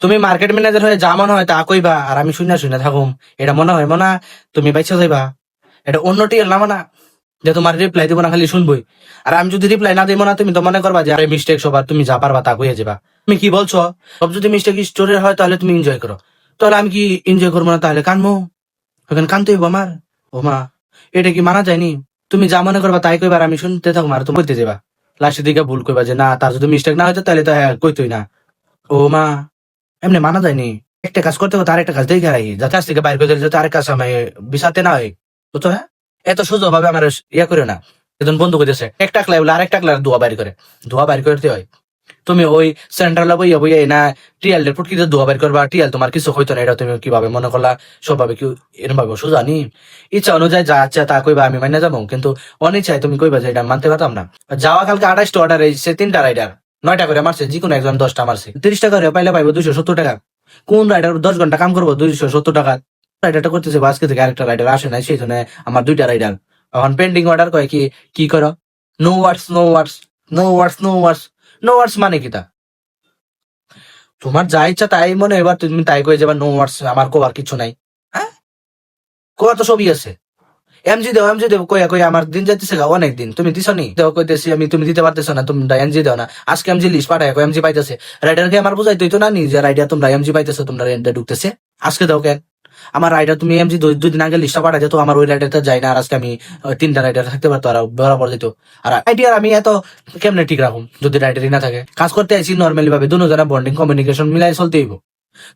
তুমি market manager হয়ে যা মনে হয় তা কইবা, আর আমি শুনে শুনে থাকুম। এটা মনে হয় মনে তুমি বাইচা যাইবা। এটা অন্য টিএল না মানা যে তোমার রিপ্লাই দিব না, খালি শুনবই। আর আমি যদি রিপ্লাই না দিব না, তুমি তো মনে করবা যে আরে মিস্টেক সবার, তুমি যা পারবা তা কইয়া যাবা। তুমি কি বলছো? সব যদি মিস্টেক স্টোরের হয় তাহলে তুমি এনজয় করো, তাহলে আমি কি এনজয় করবো না? তাহলে কানবো, ওখানে কানতে হইব আমার। ও মা, এটা কি মানা যায়নি? তুমি যা মনে করবা তাই কইবার, আমি শুনতে থাকবো আর তুমি কইতে যাবা। লাস্টের দিকে ভুল কইবা যে না, তার যদি মিস্টেক না হইতো তাহলে তো হ্যাঁ কইতোই না। ও মা, এমনি মানা যায়নি। একটা কাজ করতে হবে, আরেকটা কাজ দেখে রাখি, যাতে আজ থেকে বাইর করে দিলে যাতে আরেক কাজ আমি বিছাতে না হয়। বুঝছো? হ্যাঁ, এত সোজা ভাবে আমার ইয়া করে না। একজন বন্ধু কইতেছে একটা ক্লাই বলে আরেকটা ক্লাই ধোয়া বাইর করে, ধোয়া বাইর করতে হয়। তুমি ওই সেন্ট্রাল বইয়া বইয়া না টিএল এর ফুটকিতে ধোয়া বাইর করবা, টিএল তোমার কিছু হইতো না, এটা তুমি কিভাবে মনে করলা সবভাবে কি এরকম ভাবে সোজা নি? ইচ্ছা অনুযায়ী যা আচ্ছা তা কইবা, আমি মাইনা যাবো, কিন্তু অনিচ্ছায় তুমি কইবা যে এটা মানতে পারতাম না। যাওয়া কালকে 28টা অর্ডার এসেছে, 3টা রাইডার 9টা করে মারছে, যে কোনো একজন 10টা মারছে, 30 টাকা করে পাইলে পাইবো 270 টাকা। কোন রাইডার 10 ঘন্টা কাম করবো 270 টাকা? রাইডারটা করতেছে আজকে থেকে আরেকটা রাইডার আসে নাই, সেই জন্য আমার 2টা রাইডার এখন পেন্ডিং অর্ডার। কয় কি কি করো? No words, no words, no words, no words. No words মানে কি তা? তোমার যা ইচ্ছা তাই মনে, এবার তুমি তাই কয়ে যাবা নো ওয়ার্ডস, আমার কোয়ার কিছু নাই। হ্যাঁ, কোয়া তো সবই আছে। এমজি দেও, এমজি দেও কইয়া কইয়া আমার দিন যাইতেছে গা, অনেক দিন তুমি দিছো নি, দেও কইতেছি আমি, তুমি দিতে পারতেছো না, তুমি এমজি দেও না। আজকে এমজি লিস্ট পাঠায় এমজি পাইতেছে, রাইডারকে আমার বুঝাই তো না নি যে রাইডার তোমরা এমজি পাইতেছো, তোমরা রেন্টে ঢুকতেছে। আজকে দাও কেন? আমার রাইডার তুমি এমজি 2 দিন আগে লিস্টটা পাঠাই যেত, আমার ওই রাইডারটা যাই না, আর আজকে আমি 3টা রাইডার থাকতে পারতো, আর বরাবর দিত। আর আইডিয়ার আমি এত কেমনে ঠিক রাখুন যদি রাইডারই না থাকে? কাজ করতে আইছি নর্মালি ভাবে, দুজনে বন্ডিং কমিউনিকেশন মিলাই চলতে হইব।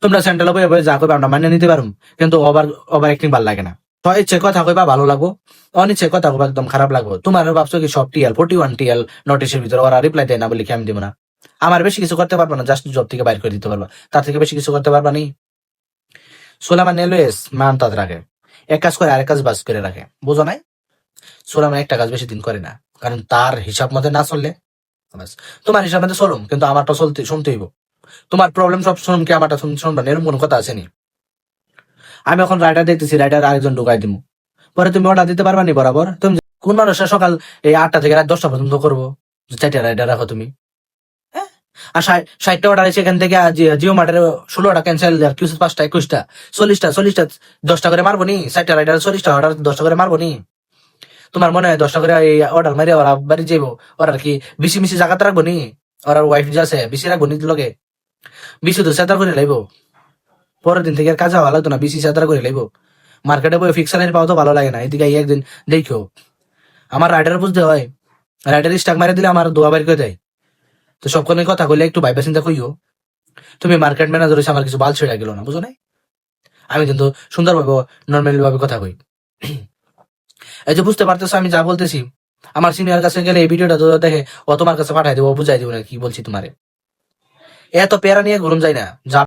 তোমরা সেন্ট্রাল বয়ে যা করবে আমরা মানিয়ে নিতে পারুম, কিন্তু ওভার ওভার অ্যাক্টিং ভালো লাগে না। তো ইচ্ছে কথা কইবা ভালো লাগবো, অনিচ্ছে কথা কইবা একদম খারাপ লাগবো। তোমার ভাবছো কি সব টিএল 41 টিএল নোটিশের ভিতরে ওরা রিপ্লাই দেয় না বলে কি আমি দিব না? আমার বেশি কিছু করতে পারবো না, জাস্ট জব থেকে বাইর করে দিতে পারবা, তার থেকে বেশি কিছু করতে পারবা নি। সোলামান এলওয়েস মান তাদ রাখে, এক কাজ করে আরেক কাজ বাস করে রাখে, বুঝো নাই? সোলামান একটা কাজ বেশি দিন করে না, কারণ তার হিসাব মতে না চললে বাস। তোমার হিসাব মতে চলুম, কিন্তু আমারটা চলতে শুনতে হইব। তোমার প্রবলেম সব শুনুম কি আমারটা শুনবা না, এরকম কোনো কথা আছে নি? আমি এখন রাইডার দেখতেছি, রাইডার আরেকজন ঢুকাই দিব, পরে তুমি অর্ডার দিতে পারবা নি বরাবর? তুমি কোন মানুষটা সকাল এই 8টা থেকে রাত 10টা পর্যন্ত করবো? 4টা রাইডার রাখো তুমি। হ্যাঁ? আর 60টা অর্ডার আছে, এখান থেকে জিও মার্টের 16টা ক্যান্সেল, আর কিউসি 5টা 21টা 40টা 10টা করে মারবো নি? 60টা রাইডার 40টা অর্ডার 10টা করে মারবো নি? তোমার মনে হয় 10টা করে এই অর্ডার মারি ওরা বাড়ি যাইবো? ওরা কি বেশি বেশি জায়গাতে রাখবো নি? ওরা ওয়াইফ যে আছে বেশি রাখবো নি লগে? বেশি তো সেতার করে লাইবো, পরের দিন থেকে আর কাজ হওয়া লাগতো না, বেশি সেতার করে লাইবো। মার্কেটে বই ফিক্সারের পাওয়া তো ভালো লাগে না, এদিকে একদিন দেখো। আমার রাইডার বুঝতে হয়, রাইডার স্টাক মারে দিলে আমার দোয়া বাইর করে দেয়। তো সব কোনো কথা কইলে একটু ভাইবা চিন্তা কইও। তুমি মার্কেট ম্যানেজার হইছে, আমার কিছু বাল ছেড়ে গেল না, বুঝো নাই? আমি কিন্তু সুন্দরভাবে নর্মালি ভাবে কথা কই। এই যে বুঝতে পারতেছো আমি যা বলতেছি? আমার সিনিয়র কাছে গেলে এই ভিডিওটা তো দেখে ও তোমার কাছে পাঠাই দেবো, বুঝাই দেবো না কি বলছি তোমারে। এত প্যারা নিয়ে ঘুরুম যায় না, যা